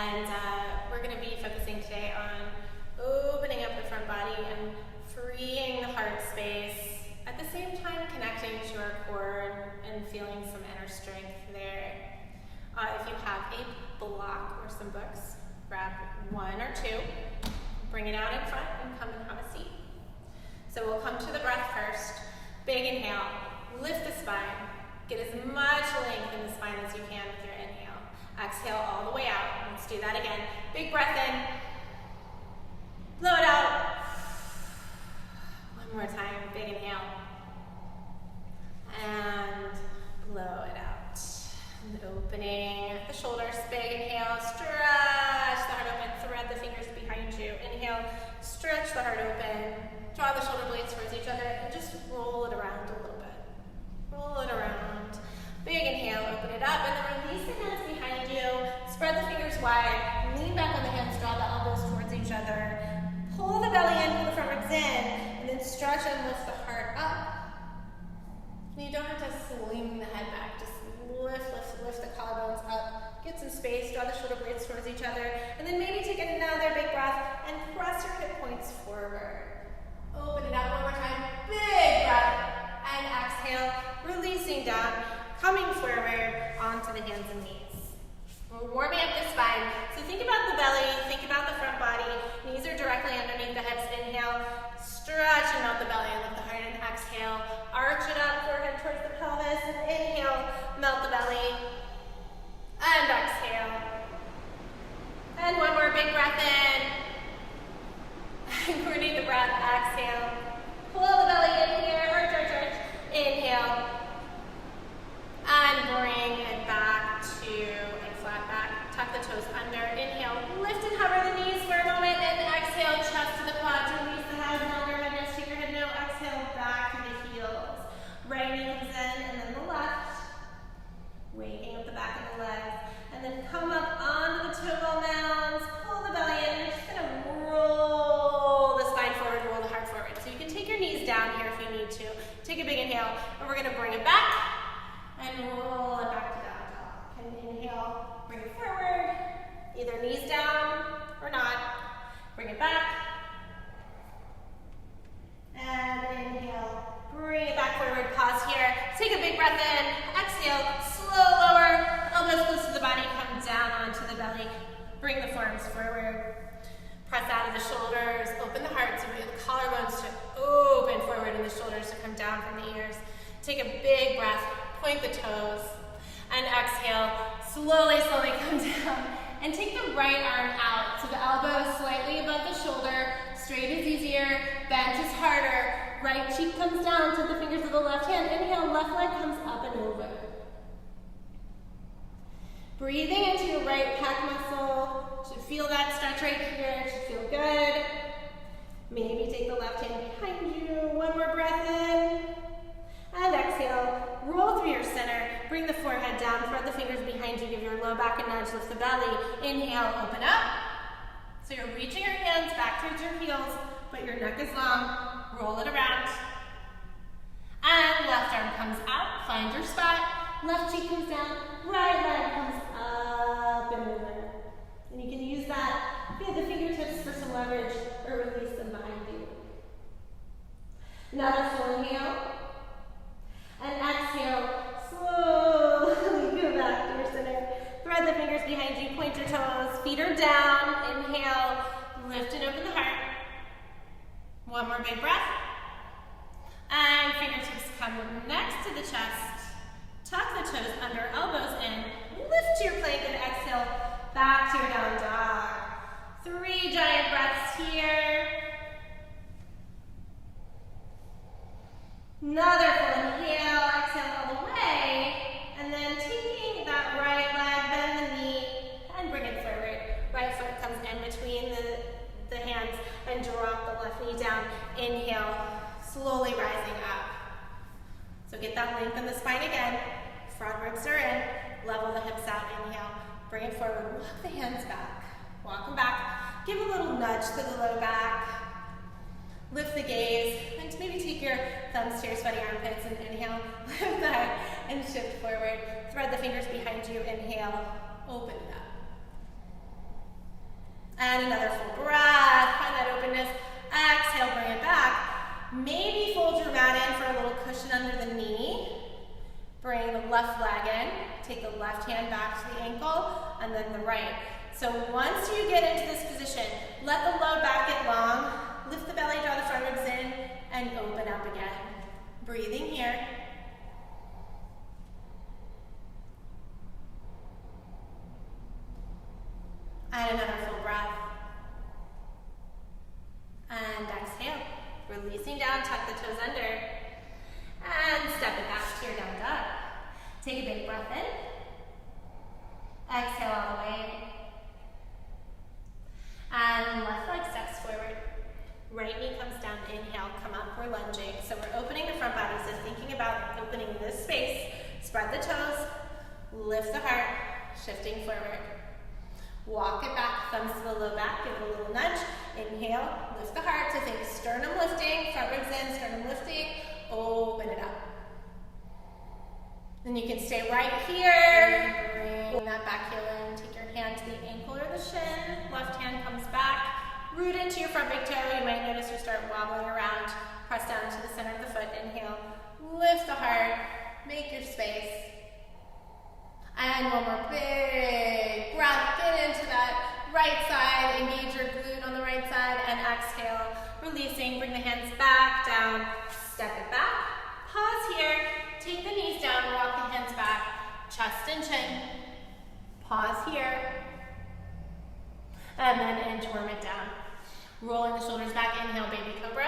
And we're going to be focusing today on opening up the front body and freeing the heart space, at the same time connecting to our core and feeling some inner strength there. If you have a block or some books, grab one or two, bring it out in front and come and have a seat. So we'll come to the breath first. Big inhale, lift the spine, get as much length in the spine as you can with your inhale. Exhale all the way out. Let's do that again. Big breath in, blow it out. One more time, big inhale, and blow it out. And opening the shoulders, big inhale, stretch the heart open, thread the fingers behind you. Inhale, stretch the heart open, draw the shoulder blades towards each other, and just roll it around a little bit. Roll it around. Big inhale, open it up, and then release the hands behind you. Spread the fingers wide, lean back on the hands, draw the elbows towards each other. Pull the belly in, pull the front ribs in, and then stretch and lift the heart up. And you don't have to sling the head back, just lift the collarbones up. Get some space, draw the shoulder blades towards each other, and then maybe take another big breath and press your hip points forward. Open it up one more time, big breath, and exhale, releasing down, coming forward onto the hands and knees. We're warming up the spine, so think about the belly, think about the front body, knees are directly underneath the hips. Inhale, stretch and melt the belly and lift the heart, and exhale, arch it up, forehead towards the pelvis, and inhale, melt the belly, and exhale. And one more big breath in. Coordinate the breath, exhale. Pull the belly in here, arch, arch, arch. Inhale. And bring it back to a flat back. Tuck the toes under. Inhale, lift and hover the knees for a moment, and exhale, chest to the quads. Release the head, longer head, nose, take your head, no. Exhale, back to the heels. Right knee comes in, and then the left. Waking up the back of the legs. And then come up onto the toe ball mounds. Pull the belly in. You're just going to roll the spine forward, roll the heart forward. So you can take your knees down here if you need to. Take a big inhale, and we're going to bring it back and roll it back to down dog. And inhale, bring it forward. Either knees down or not. Bring it back. And inhale, bring it back forward. Pause here. Take a big breath in. Exhale, slow lower. Elbows close to the body, come down onto the belly. Bring the forearms forward. Press out of the shoulders. Open the heart so we get the collarbones to open forward and the shoulders to come down from the ears. Take a big breath. Point the toes. And exhale. Slowly, slowly come down. And take the right arm out. So the elbow slightly above the shoulder. Straight is easier. Bent is harder. Right cheek comes down to the fingers of the left hand. Inhale, left leg comes up and over. Breathing into your right pec muscle. Should feel that stretch right here. Should feel good. Maybe take the left hand behind you. One more breath in. And exhale. Roll through your center. Bring the forehead down. Thread the fingers behind you. Give your low back a nudge. Lift the belly. Inhale. Open up. So you're reaching your hands back towards your heels, but your neck is long. Roll it around. And left arm comes out. Find your spot. Left cheek comes down. Right leg comes up and over. And you can use that via the fingertips for some leverage or release them behind you. Another full inhale. And exhale. Slowly go back to your center. Thread the fingers behind you. Point your toes. Feet are down. Inhale. Lift and open the heart. One more big breath. And fingertips come next to the chest. Tuck the toes under, elbows in. Lift to your plank and exhale back to your down dog. 3 giant breaths here. Another full inhale, exhale all the way. And then taking that right leg, bend the knee, and bring it forward. Right foot comes in between the hands and drop the left knee down. Inhale, slowly rising up. So get that length in the spine again. Front ribs are in. Level the hips out. Inhale. Bring it forward. Walk the hands back. Walk them back. Give a little nudge to the low back. Lift the gaze. And maybe take your thumbs to your sweaty armpits and inhale. Lift that and shift forward. Thread the fingers behind you. Inhale. Open it up. And another full breath. Find that openness. Exhale, bring it back. Maybe fold your mat in for a little cushion under the knee. Bring the left leg in. Take the left hand back to the ankle, and then the right. So once you get into this position, let the low back get long. Lift the belly, draw the front ribs in, and open up again. Breathing here. And another full breath. And exhale. Releasing down, tuck the toes under. And step it back to your down dog. Take a big breath in. Exhale all the way. And left leg steps forward. Right knee comes down. Inhale, come up. We're lunging. So we're opening the front body. So thinking about opening this space. Spread the toes. Lift the heart. Shifting forward. Walk it back, thumbs to the low back, give it a little nudge. Inhale, lift the heart. So think sternum lifting, front ribs in, sternum lifting. Open it up. Then you can stay right here. Bring that back heel in. Take your hand to the ankle or the shin. Left hand comes back. Root into your front big toe. You might notice you start wobbling around. Press down to the center of the foot. Inhale. Lift the heart. Make your space. And one more big breath. Get into that right side. Engage your glute on the right side. And exhale. Releasing. Bring the hands back, down. Step it back. Pause here. Take the knees down. Walk the hands back. Chest and chin. Pause here. And then inchworm it down. Rolling the shoulders back. Inhale, baby cobra.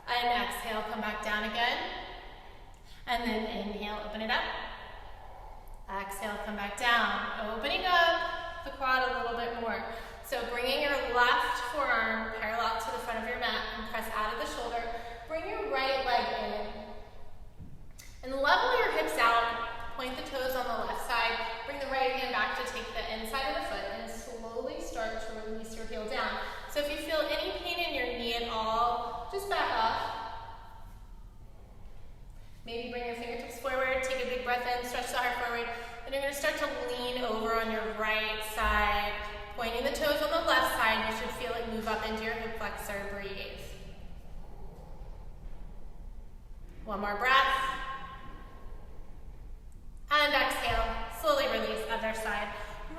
And exhale, come back down again. And then inhale, open it up. Exhale, come back down. Opening up the quad a little bit more. So bringing your left forearm parallel to the front of your mat and press out of the shoulder. Bring your right leg in. And level your hips out. Point the toes on the left side. Bring the right hand back to take the inside of the foot and slowly start to release your heel down. So if you feel any pain in your knee at all, just back up. Maybe bring your fingertips forward, take a big breath in, stretch the heart forward. Then you're going to start to lean over on your right side, pointing the toes on the left side. You should feel it move up into your hip flexor. Breathe. One more breath. And exhale. Slowly release, other side.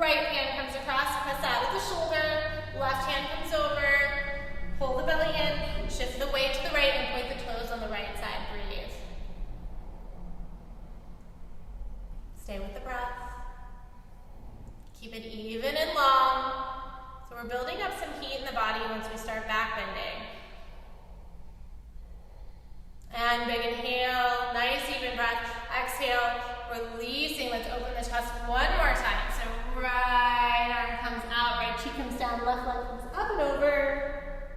Right hand comes across, press out of the shoulder. Left hand comes over. Pull the belly in, shift the weight to the right, and point the toes on the right side. Breathe. Stay with the breath. Keep it even and long. So we're building up some heat in the body once we start back bending. And big inhale, nice even breath. Exhale, releasing. Let's open the chest one more time. So right arm comes out, right cheek comes down, left leg comes up and over.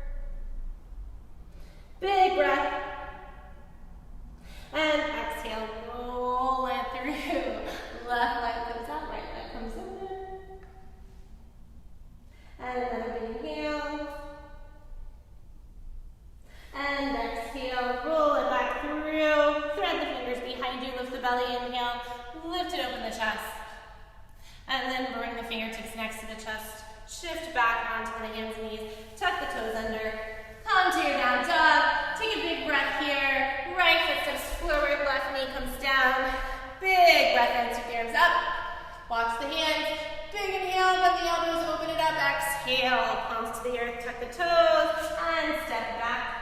Big breath. And exhale, roll it through. Left leg comes out, right leg comes over. And another big inhale. And exhale, roll it back through. Thread the fingers behind you, lift the belly, inhale. Lift it, open the chest. And then bring the fingertips next to the chest. Shift back onto the hands and knees. Tuck the toes under. Come to your down dog. Take a big breath here. Right foot steps forward, left knee comes down. Big breath in, sweep the arms up. Watch the hands. Big inhale, bend the elbows, open it up. Exhale, palms to the earth, tuck the toes, and step back.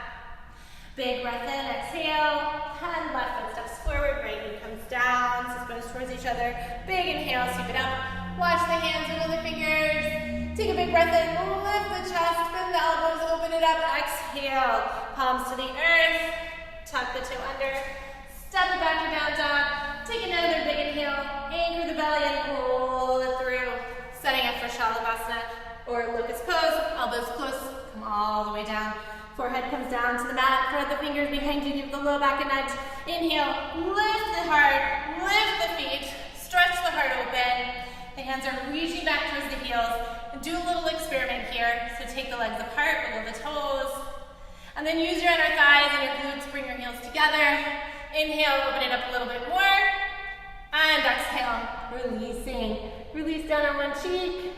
Big breath in, exhale, and left foot steps forward, right knee comes down, toes towards each other. Big inhale, sweep it up. Watch the hands, wiggle the fingers. Take a big breath in, lift the chest, bend the elbows, open it up. Exhale, palms to the earth, tuck the toe under, step it back to down dog. Take another big inhale, anchor the belly and roll it through. Setting up for Shalabhasana or locust pose, elbows close, come all the way down. Forehead comes down to the mat, thread the fingers behind you, give the low back a nudge. Inhale, lift the heart, lift the feet, stretch the heart open. The hands are reaching back towards the heels. And do a little experiment here. So take the legs apart, wiggle the toes. And then use your inner thighs and your glutes, bring your heels together. Inhale, open it up a little bit more. And exhale, releasing. Release down on one cheek.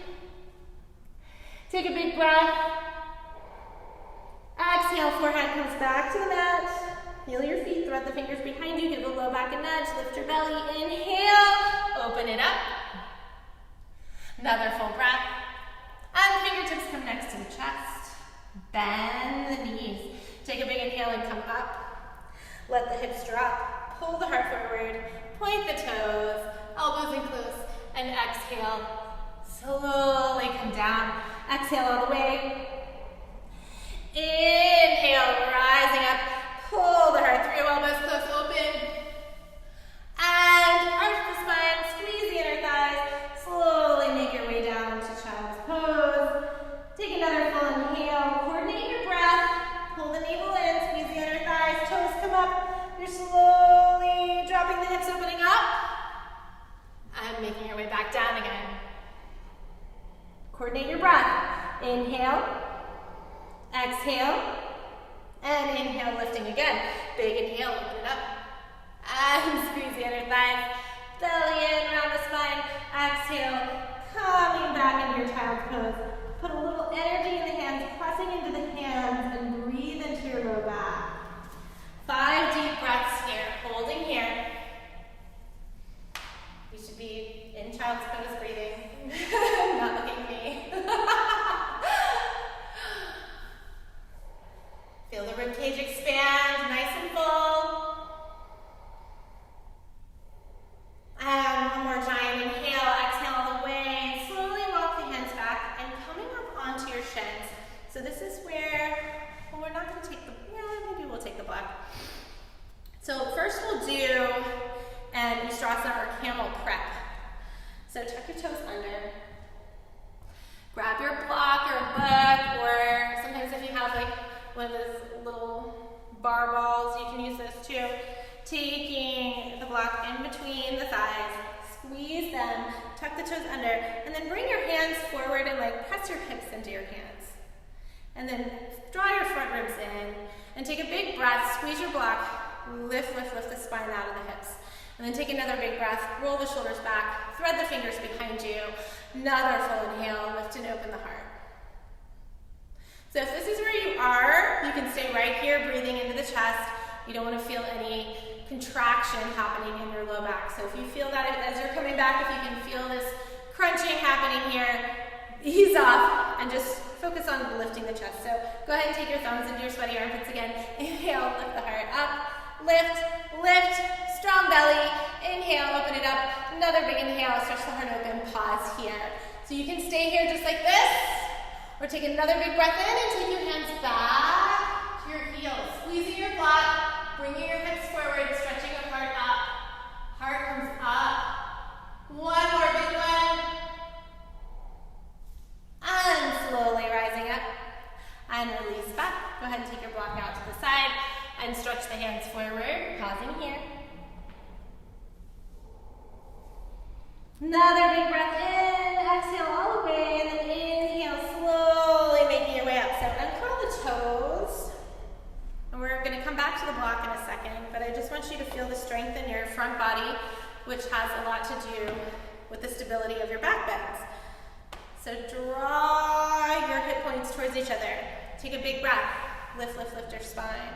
Take a big breath. Exhale, forehead comes back to the mat. Feel your feet, thread the fingers behind you, give the low back a nudge, lift your belly, inhale, open it up. Another full breath. And fingertips come next to the chest. Bend the knees. Take a big inhale and come up. Let the hips drop. Pull the heart forward. Point the toes. Elbows in close. And exhale. Slowly come down. Exhale all the way. Inhale, rising up. Pull the heart through. Elbows close, open. And arch the spine. Squeeze the inner thighs. Slowly make your way down to child's pose. Take another full inhale. Coordinate your breath. Pull the navel in. Squeeze the inner thighs. Toes come up. You're slowly dropping the hips, opening up. And making your way back down again. Coordinate your breath. Inhale. Exhale. And inhale, lifting again. Big inhale, open it up. And squeeze the inner thighs. Belly in, round the spine. Exhale, coming back into your child's pose. Put a little energy in the hands, pressing into the hands, and breathe into your low back. 5 deep breaths here, holding here. You should be in child's pose breathing, not looking at me. Feel the ribcage expand, nice and full. And one more giant inhale, exhale all the way. Slowly walk the hands back and coming up onto your shins. So this is where, well, we're not going to take the, maybe we'll take the block. So first we'll do an Ustrasana or camel prep. So tuck your toes under. Grab your block or book, or sometimes if you have like one of those little bar balls, you can use those too. Taking the block in between the thighs, squeeze them, tuck the toes under, and then bring your hands forward and like press your hips into your hands. And then draw your front ribs in, and take a big breath, squeeze your block, lift the spine out of the hips. And then take another big breath, roll the shoulders back, thread the fingers behind you, another full inhale, lift and open the heart. So if this is where you are, you can stay right here, breathing into the chest. You don't want to feel any contraction happening in your low back. So if you feel that as you're coming back, if you can feel this crunching happening here, ease off and just focus on lifting the chest. So go ahead and take your thumbs into your sweaty armpits again. Inhale, lift the heart up. Lift, lift, strong belly. Inhale, open it up. Another big inhale, stretch the heart open, pause here. So you can stay here just like this, or take another big breath in and take your hands back to your heels. Squeezing your block, bringing your hips forward, stretching your heart up. Heart comes up. One more big one. And slowly rising up. And release back. Go ahead and take your block out to the side and stretch the hands forward, pausing here. Another big breath in, exhale all the way, and then inhale, slowly making your way up. So uncurl the toes, and we're going to come back to the block in a second, but I just want you to feel the strength in your front body, which has a lot to do with the stability of your back bends. So draw your hip points towards each other. Take a big breath, lift your spine.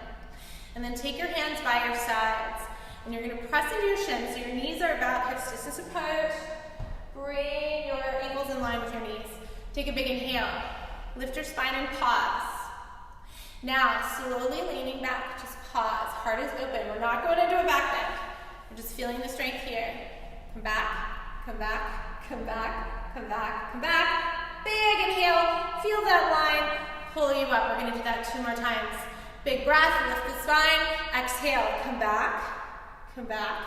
And then take your hands by your sides, and you're going to press into your shins, so your knees are about hips distance apart. Bring your ankles in line with your knees. Take a big inhale. Lift your spine and pause. Now, slowly leaning back, just pause. Heart is open. We're not going into a back bend. We're just feeling the strength here. Come back, come back, come back, come back, come back. Big inhale. Feel that line. Pull you up. We're going to do that 2 more times. Big breath, lift the spine. Exhale, come back, come back,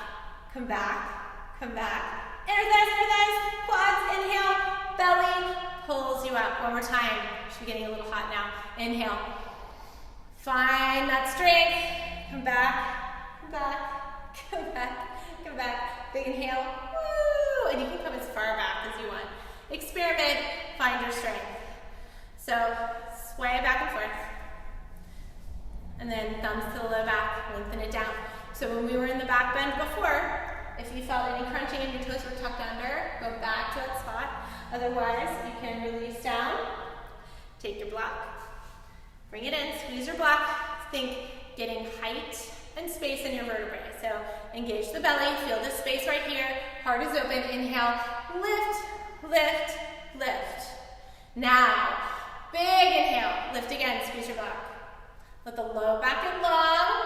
come back, come back. Inner thighs, quads, inhale, belly pulls you up. One more time. Should be getting a little hot now. Inhale. Find that strength. Come back, come back, come back, come back. Big inhale. Woo! And you can come as far back as you want. Experiment, find your strength. So sway back and forth. And then thumbs to the low back, lengthen it down. So when we were in the back bend before, if you felt any crunching and your toes were tucked under, go back to that spot. Otherwise, you can release down Take your block, bring it in, squeeze your block. Think getting height and space in your vertebrae. So engage the belly, feel this space right here. Heart is open, inhale, lift, lift, lift. Now, big inhale, lift again, squeeze your block. Let the low back get long.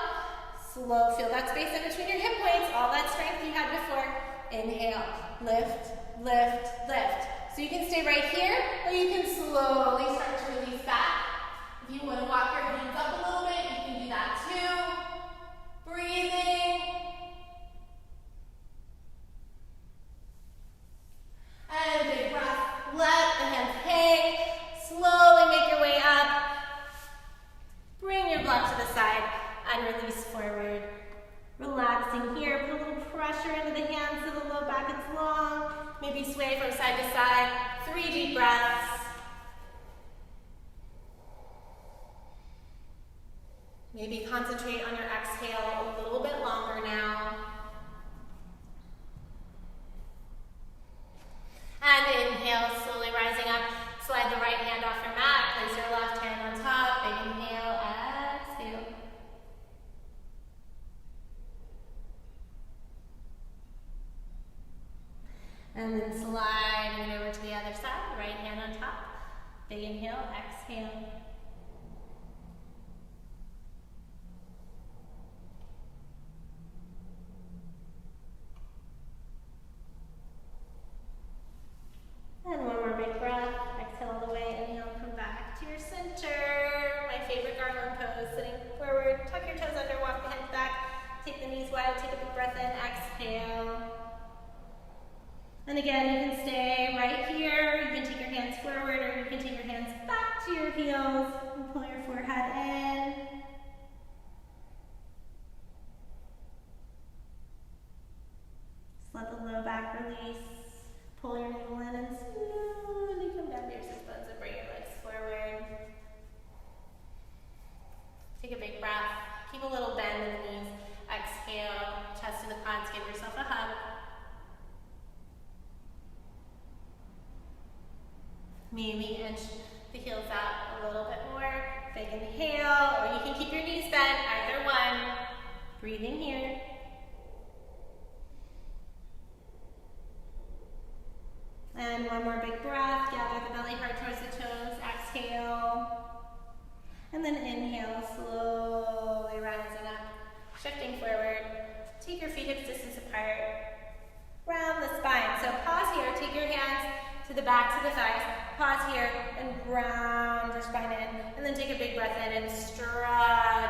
Slow, feel that space in between your hip points, all that strength you had before. Inhale, lift, lift, lift. So you can stay right here, or you can slowly start to release back. If you want to walk your hands up a little bit, you can do that too. Breathing. And a big breath. Let the hands hang. Slowly make your way up. Bring your block to the side and release forward. Relaxing here. Put a little pressure into the hands so the low back is long. Maybe sway from side to side. 3 deep breaths. Maybe concentrate on your exhale a little bit longer now. And inhale, slowly rising up. Slide the right hand off your mat. Place your left hand on top. Big inhale, exhale. And then sliding it over to the other side. Right hand on top. Big inhale, exhale. And one more big breath. Exhale all the way. Inhale, come back to your center. My favorite garland pose. Sitting forward. Tuck your toes under. Walk the head back. Take the knees wide. Take a big breath in. Exhale. And again, you can stay right here. You can take your hands forward, or you can take your hands back to your heels and pull your forehead in. Just let the low back release. Pull your navel in and slowly come down to your sit bones and bring your legs forward. Take a big breath. Keep a little bend in the knees. Exhale, chest to the quads. Give yourself a hug. Maybe inch the heels out a little bit more. Big inhale, or you can keep your knees bent, either one. Breathing here. And one more big breath. Gather the belly heart towards the toes. Exhale. And then inhale, slowly rising up. Shifting forward. Take your feet hips distance apart. Round the spine. So pause here. Take your hands to the backs of the thighs. Pause here and round your spine in. And then take a big breath in and stretch